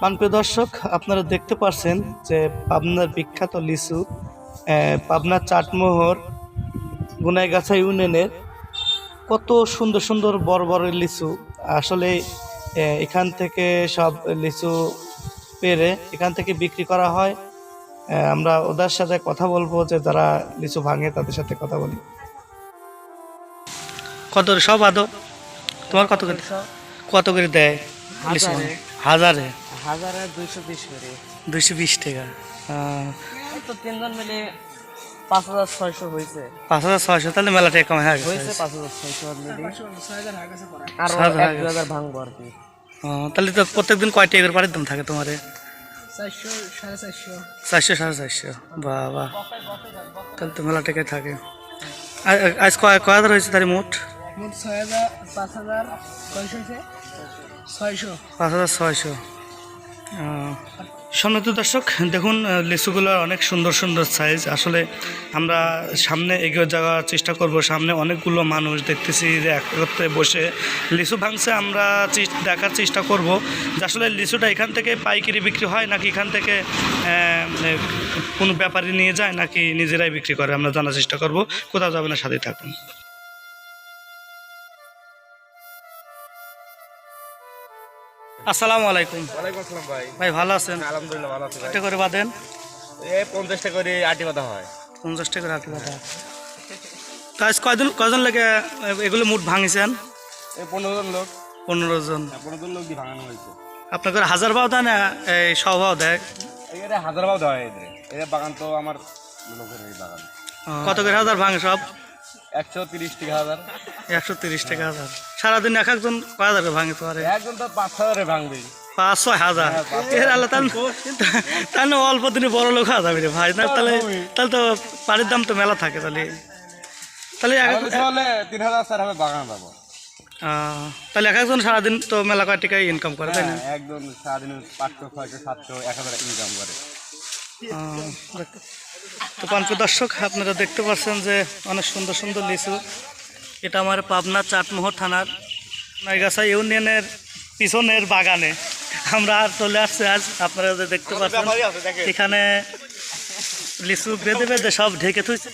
প্রিয় দর্শক, আপনারা দেখতে পাচ্ছেন যে পাবনার বিখ্যাত লিচু, পাবনার চাটমোহর গুনাইগাছা ইউনিয়নের কত সুন্দর সুন্দর বড় বড় লিচু। আসলে এখান থেকে সব লিচু পেরে এখান থেকে বিক্রি করা হয়। আমরা ওদের সাথে কথা বলবো, যে যারা লিচু ভাঙে তাদের সাথে কথা বলি। কত সব আদৌ তোমার কত করে দেয় লিচু? হাজারে 220 করে। 220 টাকা। তো তিনজন মিলে 5600 হয়েছে। 5600, তাহলে মেলা টাকা কম হয়ে গেছে। 5600 আর 1000 ভাঙবো আর কি। তাহলে তো প্রত্যেকদিন কয় টাকা করে পাড়ির দাম থাকে তোমার? 400 450 400 450। বাবা, তাহলে তো মেলা টাকায় থাকে। আজ কয় হাজার হয়েছে তার মোট? 6000 5000 600 5600। সম্মানিত দর্শক, দেখুন লিচুগুলোর অনেক সুন্দর সুন্দর সাইজ। আসলে আমরা সামনে এগিয়ে যাওয়ার চেষ্টা করব। সামনে অনেকগুলো মানুষ দেখতেছি যে একত্রে বসে লিচু ভাঙছে। আমরা দেখার চেষ্টা করব যে আসলে লিচুটা এখান থেকে পাইকারি বিক্রি হয় নাকি এখান থেকে কোনো ব্যাপারী নিয়ে যায় নাকি নিজেরাই বিক্রি করে, আমরা জানার চেষ্টা করব। কোথাও যাবে না, সাথে থাকুন। আসসালামু আলাইকুম। ওয়ালাইকুম আসসালাম ভাই। ভাই ভালো আছেন? আলহামদুলিল্লাহ ভালো আছি ভাই। এটা করে বাঁধেন? এই 50 টাকা করে আটি বাঁধা হয়। 50 টাকা আটি বাঁধা। তো আজ কয়জন লেগে এগুলো মুঠ ভাঙিছেন? এই 15 জন লোক। 15 জন। 15 জন লোক দিয়ে ভাঙানো হয়েছে। আপনাদের 1000 ভাও দেয় না এই 100 ভাও দেয়? এখানে 1000 ভাও দেওয়া হয় এদের। এই বাগান তো আমার লোকের এই বাগান। কত করে হাজার ভাঙে সব? 130 টাকা হাজার। 130 টাকা হাজার। সারাদিন এক একজন কয় হাজার ভাঙে পারে? একজন তো 5-6 ভাঙবে। 5-6 হাজার। এর আল্লাহ, তাহলে অল্প দিনে বড় লোক হওয়া যাবে রে ভাই। না তাহলে তো পানির দাম তো মেলা থাকে। তাহলে 3000-4000 বাগান পাবো। তাহলে এক একজন সারাদিন তো মেলা কয় টাকা ইনকাম করে, তাই না? একজন সারাদিন 500-600-700-1000 ইনকাম করে। তো প্রিয় দর্শক, আপনারা দেখতে পাচ্ছেন যে অনেক সুন্দর সুন্দর লিচু। এটা আমার পাবনা চাটমোহর থানার গুনাইগাছা ইউনিয়নের পিছনের বাগানে আমরা চলে আসছি। আজ আপনারা যে দেখতে পাচ্ছেন এখানে লিচু বেঁধে বেঁধে সব ঢেকে থুইছে।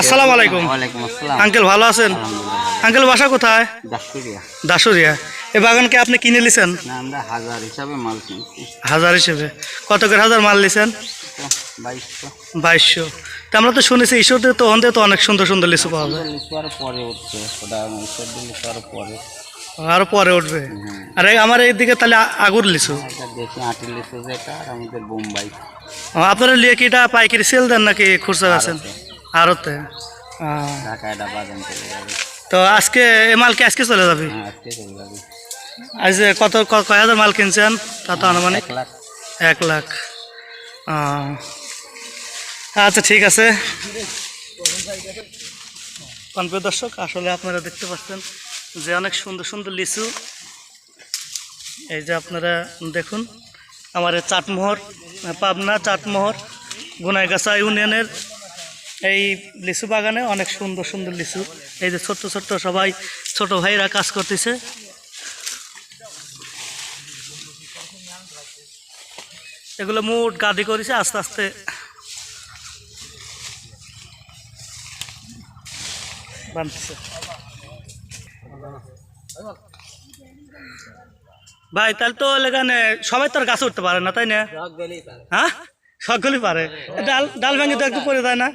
আসসালামু আলাইকুম। আঙ্কেল ভালো আছেন? আঙ্কেল বাসা কোথায়? দাসুরিয়া। এই বাগানকে আপনি কিনে নিছেন? আমরা 1000 হিসাবে মাল কিনছি। 1000 হিসেবে? কত করে হাজার মাল নিছেন? 2200। তো আমরা তো শুনেছি ঈশ্বরদের তো অন্ধে তো অনেক সুন্দর সুন্দর লিচু পাওয়া যায়। লিচু আরো পরে উঠছে, আরো পরে উঠবে। আর আমার এইদিকে তাহলে আগুর লিচু। দেখি আটির লিচু যেটা, আর আমাদের বোম্বাই। আপনারা লিয়ে কি এটা পাইকারি সেল দেন নাকি খুচরা আছেন? আরতে। তো আজকে এই মাল কি আজকে চলে যাবে? আজ কয় হাজার মাল কিনছেন? তা তো আনুমানিক 1 লাখ। আচ্ছা ঠিক আছে। প্রিয় দর্শক, আসলে আপনারা দেখতে পাচ্ছেন যে অনেক সুন্দর সুন্দর লিচু। এই যে আপনারা দেখুন, আমার চাটমোহর, পাবনা চাটমোহর গুনাইগাছা ইউনিয়নের এই লিচু বাগানে অনেক সুন্দর সুন্দর লিচু। এই যে ছোট্ট ছোট্ট সবাই ছোট ভাইরা কাজ করতেছে। এগুলো মোট গাদি করেছে, আস্তে আস্তে বানতেছে। ভাই তাহলে তো এখানে সবাই তো আর গাছে উঠতে পারে না, তাই না? হ্যাঁ, সকলেই পারে। ডাল ভাঙি তো একটু পরে যায় না?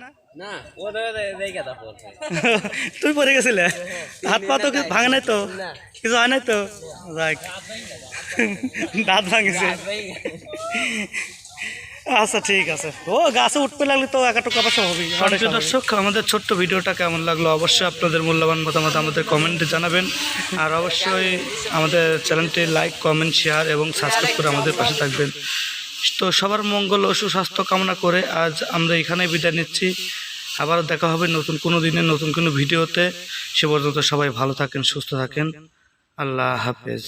তুই পরে গেছিলে? হাত পা তো ভাঙে নাই তো? কিছু হয় নাই তো? যাক, দাঁত ভাঙিছে। আচ্ছা ঠিক আছে। ও গাছে উঠতে লাগলে তো একাটুকু অবশ্য হবেই। দর্শক, আমাদের ছোট্ট ভিডিওটা কেমন লাগলো অবশ্যই আপনাদের মূল্যবান মতামত আমাদের কমেন্টে জানাবেন। আর অবশ্যই আমাদের চ্যানেলটি লাইক, কমেন্ট, শেয়ার এবং সাবস্ক্রাইব করে আমাদের পাশে থাকবেন। তো সবার মঙ্গল ও সুস্বাস্থ্য কামনা করে আজ আমরা এখানেই বিদায় নিচ্ছি। আবার দেখা হবে নতুন কোনো দিনে নতুন কোনো ভিডিওতে। সে পর্যন্ত সবাই ভালো থাকেন, সুস্থ থাকেন। আল্লাহ হাফেজ।